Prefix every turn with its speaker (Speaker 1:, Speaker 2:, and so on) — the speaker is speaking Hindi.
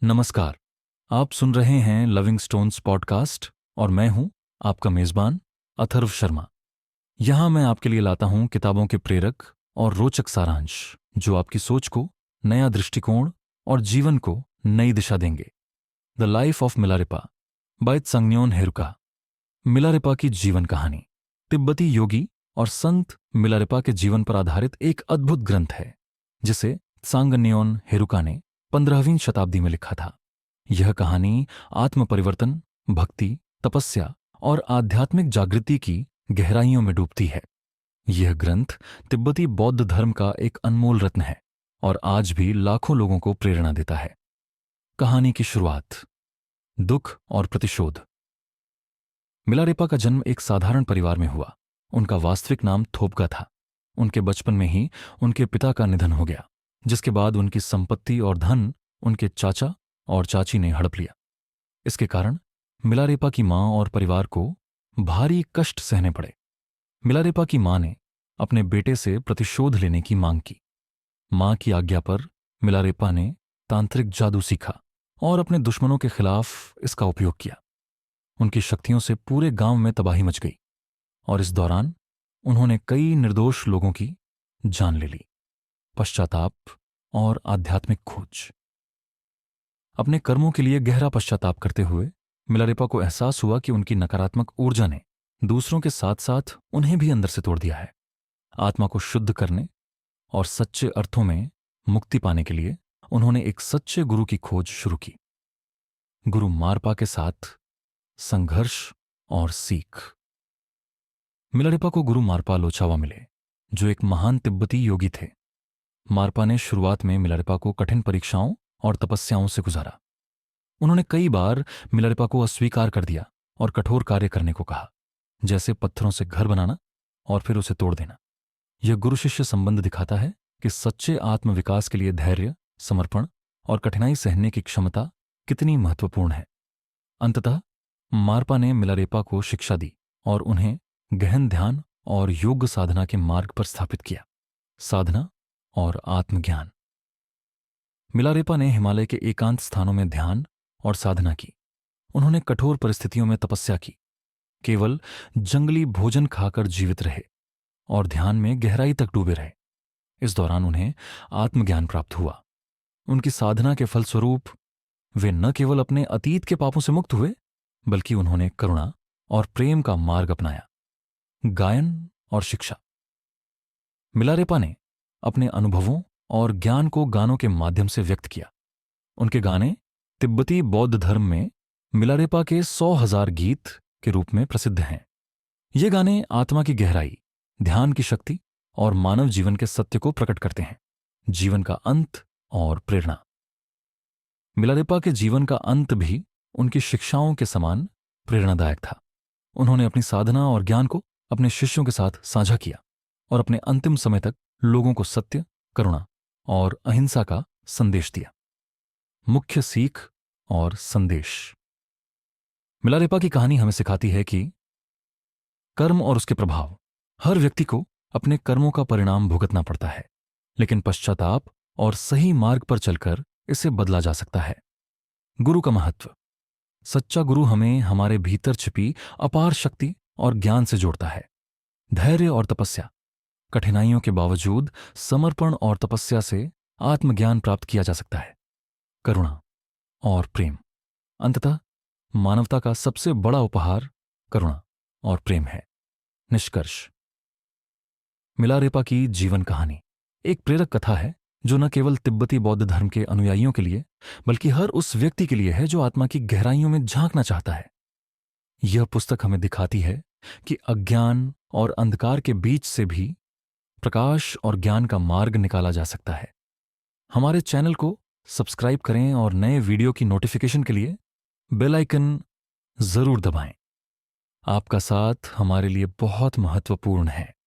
Speaker 1: नमस्कार। आप सुन रहे हैं लविंग स्टोन्स पॉडकास्ट और मैं हूं आपका मेजबान अथर्व शर्मा। यहां मैं आपके लिए लाता हूं किताबों के प्रेरक और रोचक सारांश जो आपकी सोच को नया दृष्टिकोण और जीवन को नई दिशा देंगे। The life of Milarepa by Tsangnyon Heruka. Milarepa की जीवन कहानी तिब्बती योगी और संत मिलारेपा के जीवन पर आधारित एक अद्भुत ग्रंथ है जिसे त्सांगन्योन हेरुका ने 15वीं शताब्दी में लिखा था। यह कहानी आत्म परिवर्तन, भक्ति, तपस्या और आध्यात्मिक जागृति की गहराइयों में डूबती है। यह ग्रंथ तिब्बती बौद्ध धर्म का एक अनमोल रत्न है और आज भी लाखों लोगों को प्रेरणा देता है। कहानी की शुरुआत। दुख और प्रतिशोध। मिलारेपा का जन्म एक साधारण परिवार में हुआ। उनका वास्तविक नाम थोपगा था। उनके बचपन में ही उनके पिता का निधन हो गया, जिसके बाद उनकी संपत्ति और धन उनके चाचा और चाची ने हड़प लिया। इसके कारण मिलारेपा की मां और परिवार को भारी कष्ट सहने पड़े। मिलारेपा की मां ने अपने बेटे से प्रतिशोध लेने की मांग की। मां की आज्ञा पर मिलारेपा ने तांत्रिक जादू सीखा और अपने दुश्मनों के खिलाफ इसका उपयोग किया। उनकी शक्तियों से पूरे गांव में तबाही मच गई और इस दौरान उन्होंने कई निर्दोष लोगों की जान ले ली। पश्चाताप और आध्यात्मिक खोज। अपने कर्मों के लिए गहरा पश्चाताप करते हुए मिलारेपा को एहसास हुआ कि उनकी नकारात्मक ऊर्जा ने दूसरों के साथ साथ उन्हें भी अंदर से तोड़ दिया है। आत्मा को शुद्ध करने और सच्चे अर्थों में मुक्ति पाने के लिए उन्होंने एक सच्चे गुरु की खोज शुरू की। गुरु मारपा के साथ संघर्ष और सीख। मिलारेपा को गुरु मारपा लोचावा मिले, जो एक महान तिब्बती योगी थे। मारपा ने शुरुआत में मिलारेपा को कठिन परीक्षाओं और तपस्याओं से गुजारा। उन्होंने कई बार मिलारेपा को अस्वीकार कर दिया और कठोर कार्य करने को कहा, जैसे पत्थरों से घर बनाना और फिर उसे तोड़ देना। यह गुरु शिष्य संबंध दिखाता है कि सच्चे आत्मविकास के लिए धैर्य, समर्पण और कठिनाई सहने की क्षमता कितनी महत्वपूर्ण है। अंततः मारपा ने मिलारेपा को शिक्षा दी और उन्हें गहन ध्यान और योग साधना के मार्ग पर स्थापित किया। साधना और आत्मज्ञान। मिलारेपा ने हिमालय के एकांत स्थानों में ध्यान और साधना की। उन्होंने कठोर परिस्थितियों में तपस्या की, केवल जंगली भोजन खाकर जीवित रहे और ध्यान में गहराई तक डूबे रहे। इस दौरान उन्हें आत्मज्ञान प्राप्त हुआ। उनकी साधना के फलस्वरूप वे न केवल अपने अतीत के पापों से मुक्त हुए, बल्कि उन्होंने करुणा और प्रेम का मार्ग अपनाया। गायन और शिक्षा। मिलारेपा ने अपने अनुभवों और ज्ञान को गानों के माध्यम से व्यक्त किया। उनके गाने तिब्बती बौद्ध धर्म में मिलारेपा के 100,000 गीत के रूप में प्रसिद्ध हैं। ये गाने आत्मा की गहराई, ध्यान की शक्ति और मानव जीवन के सत्य को प्रकट करते हैं। जीवन का अंत और प्रेरणा। मिलारेपा के जीवन का अंत भी उनकी शिक्षाओं के समान प्रेरणादायक था। उन्होंने अपनी साधना और ज्ञान को अपने शिष्यों के साथ साझा किया और अपने अंतिम समय तक लोगों को सत्य, करुणा और अहिंसा का संदेश दिया। मुख्य सीख और संदेश। मिलारेपा की कहानी हमें सिखाती है कि कर्म और उसके प्रभाव। हर व्यक्ति को अपने कर्मों का परिणाम भुगतना पड़ता है, लेकिन पश्चाताप और सही मार्ग पर चलकर इसे बदला जा सकता है। गुरु का महत्व। सच्चा गुरु हमें हमारे भीतर छिपी अपार शक्ति और ज्ञान से जोड़ता है। धैर्य और तपस्या। कठिनाइयों के बावजूद समर्पण और तपस्या से आत्मज्ञान प्राप्त किया जा सकता है। करुणा और प्रेम। अंततः मानवता का सबसे बड़ा उपहार करुणा और प्रेम है। निष्कर्ष। मिलारेपा की जीवन कहानी एक प्रेरक कथा है जो न केवल तिब्बती बौद्ध धर्म के अनुयायियों के लिए, बल्कि हर उस व्यक्ति के लिए है जो आत्मा की गहराइयों में झांकना चाहता है। यह पुस्तक हमें दिखाती है कि अज्ञान और अंधकार के बीच से भी प्रकाश और ज्ञान का मार्ग निकाला जा सकता है। हमारे चैनल को सब्सक्राइब करें और नए वीडियो की नोटिफिकेशन के लिए बेल आइकन जरूर दबाएं। आपका साथ हमारे लिए बहुत महत्वपूर्ण है।